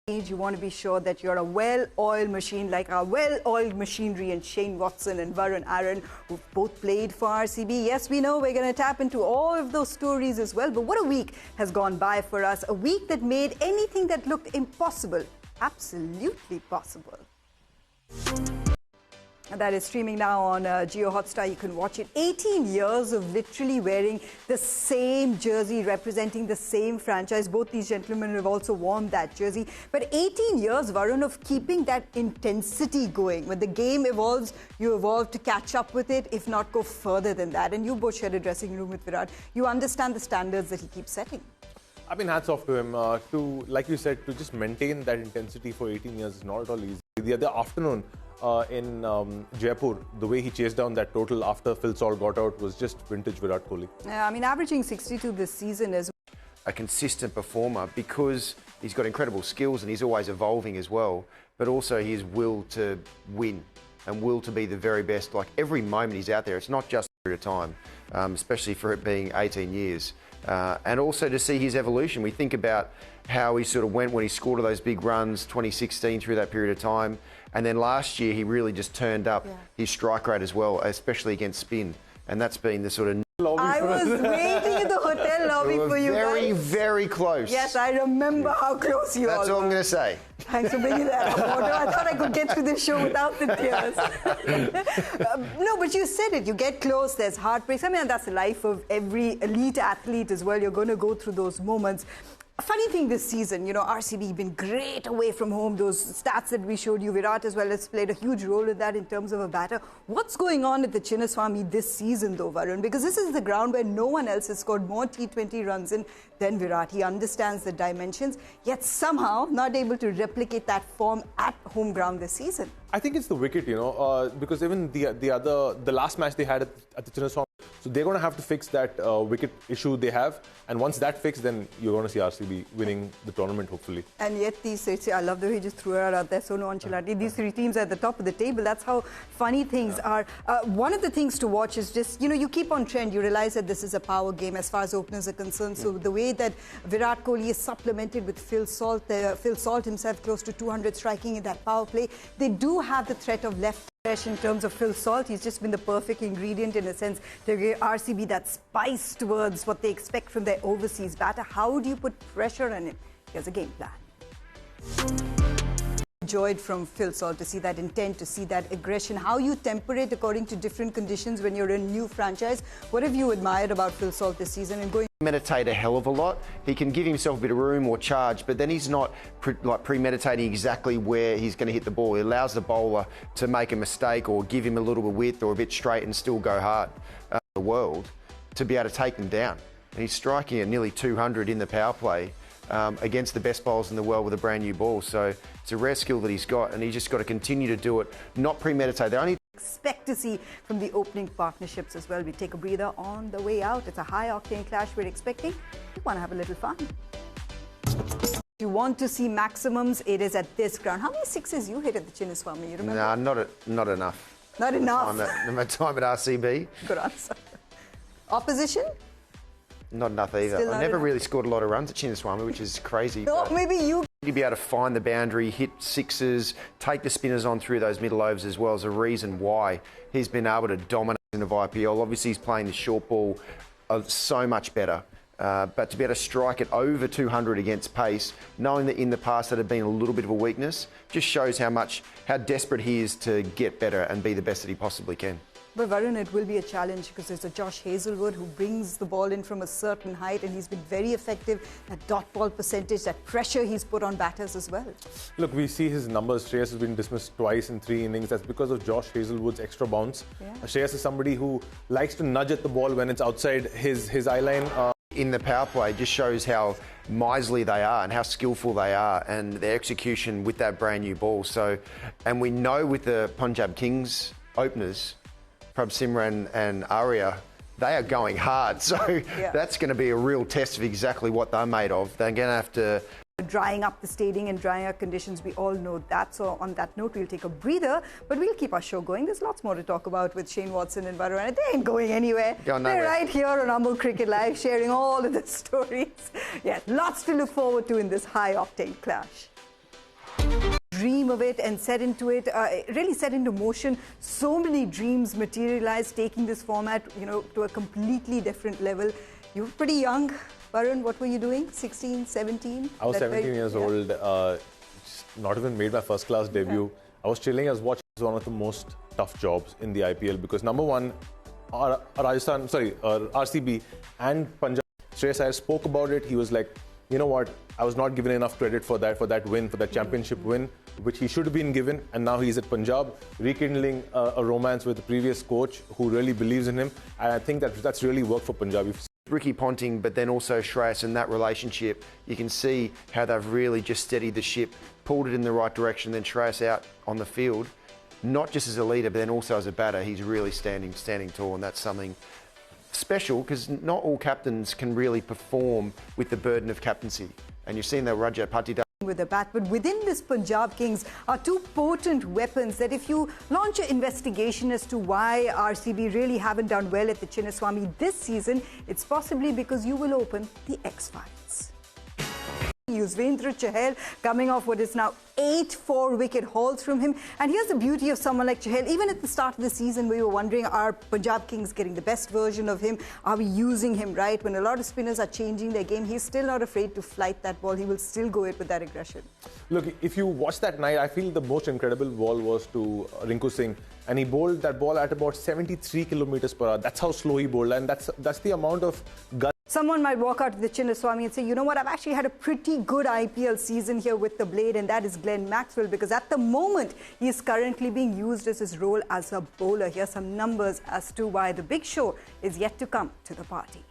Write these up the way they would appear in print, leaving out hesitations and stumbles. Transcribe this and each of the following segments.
You want to be sure that you're a well-oiled machine like our well-oiled machinery and Shane Watson and Varun Aaron, who've both played for RCB. Yes, we know we're going to tap into all of those stories as well. But what a week has gone by for us. A week that made anything that looked impossible absolutely possible. And that is streaming now on Jio Hotstar. You can watch it. 18 years of literally wearing the same jersey, representing the same franchise. Both these gentlemen have also worn that jersey. But 18 years, Varun, of keeping that intensity going. When the game evolves, you evolve to catch up with it, if not go further than that. And you both shared a dressing room with Virat. You understand the standards that he keeps setting. I mean, hats off to him. Like you said, to just maintain that intensity for 18 years is not at all easy. The other afternoon, in Jaipur, the way he chased down that total after Phil Salt got out was just vintage Virat Kohli. Yeah, I mean, averaging 62 this season is a consistent performer because he's got incredible skills and he's always evolving as well, but also his will to win and will to be the very best. Like every moment he's out there, it's not just a period of time, especially for it being 18 years. And also to see his evolution. We think about how he sort of went when he scored all those big runs, 2016 through that period of time. And then last year, he really just turned up his strike rate as well, especially against spin. And that's been the sort of... I was waiting in the hotel lobby for you guys. Very close. Yes, I remember how close you are. That's all I'm going to say. Thanks for bringing that up, Otto. I thought I could get through this show without the tears. No, but you said it. You get close, there's heartbreaks. I mean, that's the life of every elite athlete as well. You're going to go through those moments. A funny thing this season, you know, RCB been great away from home. Those stats that we showed you, Virat as well has played a huge role in that in terms of a batter. What's going on at the Chinnaswamy this season though, Varun? Because this is the ground where no one else has scored more T20 runs in than Virat. He understands the dimensions, yet somehow not able to replicate that form at home ground this season. I think it's the wicket, you know, because even the last match they had at the Chinnaswamy, so they're going to have to fix that wicket issue they have. And once that fixed, then you're going to see RCB winning the tournament, hopefully. And yet I love the way he just threw it out there so nonchalantly. These three teams are at the top of the table. That's how funny things are. One of the things to watch is just, you know, you keep on trend. You realize that this is a power game as far as openers are concerned. So the way that Virat Kohli is supplemented with Phil Salt, Phil Salt himself close to 200 striking in that power play. They do have the threat of left in terms of Phil Salt. He's just been the perfect ingredient in a sense to give RCB that spice towards what they expect from their overseas batter. How do you put pressure on him? Here's a game plan. Enjoyed from Phil Salt to see that intent, to see that aggression, how you temper it according to different conditions when you're in a new franchise. What have you admired about Phil Salt this season and going? Meditate a hell of a lot. He can give himself a bit of room or charge, but then he's not premeditating exactly where he's going to hit the ball. He allows the bowler to make a mistake or give him a little bit of width or a bit straight and still go hard. The world to be able to take them down. And he's striking at nearly 200 in the power play against the best bowlers in the world with a brand new ball. So it's a rare skill that he's got, and he's just got to continue to do it, not premeditate. They only expect to see from the opening partnerships as well. We take a breather on the way out. It's a high-octane clash we're expecting. We want to have a little fun. If you want to see maximums, it is at this ground. How many sixes you hit at the Chinnaswamy? You remember? Nah, not enough. Not enough? My time at RCB. Good answer. Opposition? Not enough either. I never really scored a lot of runs at Chinnaswamy, which is crazy. No, maybe you... You'd be able to find the boundary, hit sixes, take the spinners on through those middle overs as well as a reason why he's been able to dominate in the IPL. Obviously, he's playing the short ball so much better. But to be able to strike it over 200 against pace, knowing that in the past that had been a little bit of a weakness, just shows how desperate he is to get better and be the best that he possibly can. But Varun, it will be a challenge because there's a Josh Hazlewood who brings the ball in from a certain height, and he's been very effective. That dot ball percentage, that pressure he's put on batters as well. Look, we see his numbers. Shreyas has been dismissed twice in 3 innings. That's because of Josh Hazlewood's extra bounce. Yeah. Shreyas is somebody who likes to nudge at the ball when it's outside his eye line. In the power play just shows how miserly they are and how skillful they are and their execution with that brand new ball. So, and we know with the Punjab Kings openers, Prabh Simran and Arya, they are going hard. So that's going to be a real test of exactly what they're made of. They're going to have to... Drying up the stadium and drying up conditions, we all know that. So on that note, we'll take a breather, but we'll keep our show going. There's lots more to talk about with Shane Watson and Varun. They ain't going anywhere. They're right here on Amul Cricket Live, sharing all of the stories. Yeah, lots to look forward to in this high-octane clash. dream of it and set into it, really set into motion. So many dreams materialized, taking this format, to a completely different level. You were pretty young, Varun. What were you doing? 16, 17? I was 17 years old. Just not even made my first class debut. Yeah. I was chilling. I was watching. It was one of the most tough jobs in the IPL because number one, RCB and Punjab. Shreyas Iyer spoke about it. He was like, you know what? I was not given enough credit for that win, for that championship win, which he should have been given. And now he's at Punjab, rekindling a romance with the previous coach who really believes in him. And I think that's really worked for Punjab. Ricky Ponting, but then also Shreyas and that relationship, you can see how they've really just steadied the ship, pulled it in the right direction, then Shreyas out on the field, not just as a leader, but then also as a batter. He's really standing tall, and that's something special because not all captains can really perform with the burden of captaincy. And you've seen that Rajat Patidar with the bat, but within this Punjab Kings are two potent weapons that if you launch an investigation as to why RCB really haven't done well at the Chinnaswamy this season, it's possibly because you will open the X-Files. Yuzvendra Chahal coming off what is now 8 4-wicket hauls from him. And here's the beauty of someone like Chahal. Even at the start of the season, we were wondering, are Punjab Kings getting the best version of him? Are we using him right? When a lot of spinners are changing their game, he's still not afraid to flight that ball. He will still go it with that aggression. Look, if you watch that night, I feel the most incredible ball was to Rinku Singh. And he bowled that ball at about 73 kilometers per hour. That's how slow he bowled. And that's the amount of gut. Someone might walk out to the Chinnaswamy and say, you know what, I've actually had a pretty good IPL season here with the blade, and that is Glenn Maxwell, because at the moment, he is currently being used as his role as a bowler. Here's some numbers as to why the big show is yet to come to the party.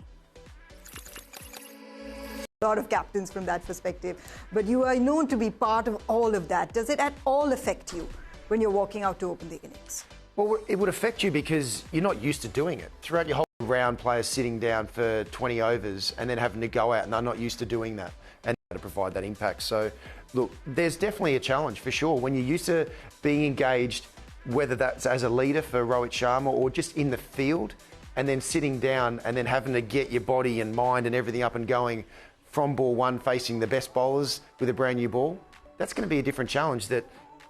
A lot of captains from that perspective, but you are known to be part of all of that. Does it at all affect you when you're walking out to open the innings? Well, it would affect you because you're not used to doing it. Throughout your whole round, players sitting down for 20 overs and then having to go out, and they're not used to doing that and to provide that impact. So, look, there's definitely a challenge for sure. When you're used to being engaged, whether that's as a leader for Rohit Sharma or just in the field, and then sitting down and then having to get your body and mind and everything up and going from ball one, facing the best bowlers with a brand new ball, that's going to be a different challenge that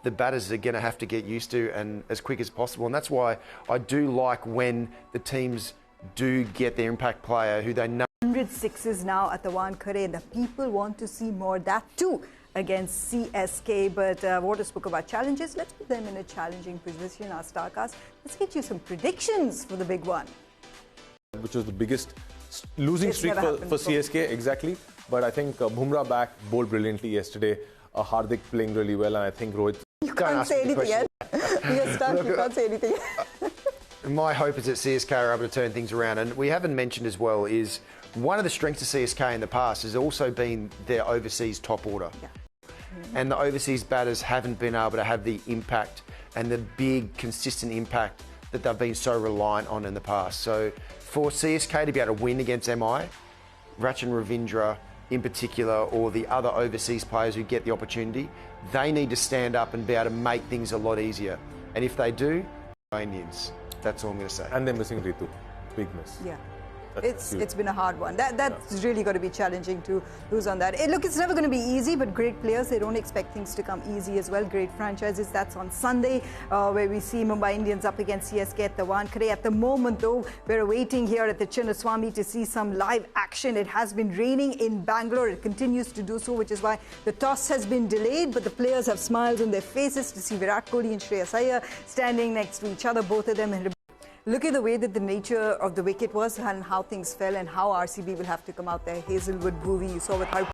the batters are going to have to get used to and as quick as possible. And that's why I do like when the teams do get their impact player who they know. 106s now at the Wankhede, and the people want to see more. That too against CSK. But Water spoke about challenges. Let's put them in a challenging position, our Starcast. Let's get you some predictions for the big one. Which was the biggest losing streak for CSK, exactly. But I think Bumrah back, bowled brilliantly yesterday. Hardik playing really well, and I think Rohit. You can't say anything yet. You're stuck, you can't say anything. My hope is that CSK are able to turn things around. And we haven't mentioned as well is one of the strengths of CSK in the past has also been their overseas top order. Yeah. And the overseas batters haven't been able to have the impact and the big consistent impact that they've been so reliant on in the past. So for CSK to be able to win against MI, Rachin Ravindra in particular, or the other overseas players who get the opportunity, they need to stand up and be able to make things a lot easier. And if they do, Indians. That's all I'm going to say. And they're missing Ritu. Big miss. Yeah. It's been a hard one. That's really got to be challenging to lose on that. Look, it's never going to be easy, but great players, they don't expect things to come easy as well. Great franchises. That's on Sunday, where we see Mumbai Indians up against CSK at the Wankhede. At the moment, though, we're waiting here at the Chinnaswamy to see some live action. It has been raining in Bangalore. It continues to do so, which is why the toss has been delayed, but the players have smiles on their faces to see Virat Kohli and Shreyas Iyer standing next to each other, both of them. Look at the way that the nature of the wicket was and how things fell and how RCB will have to come out there. Hazelwood, Bhuvi, you saw with how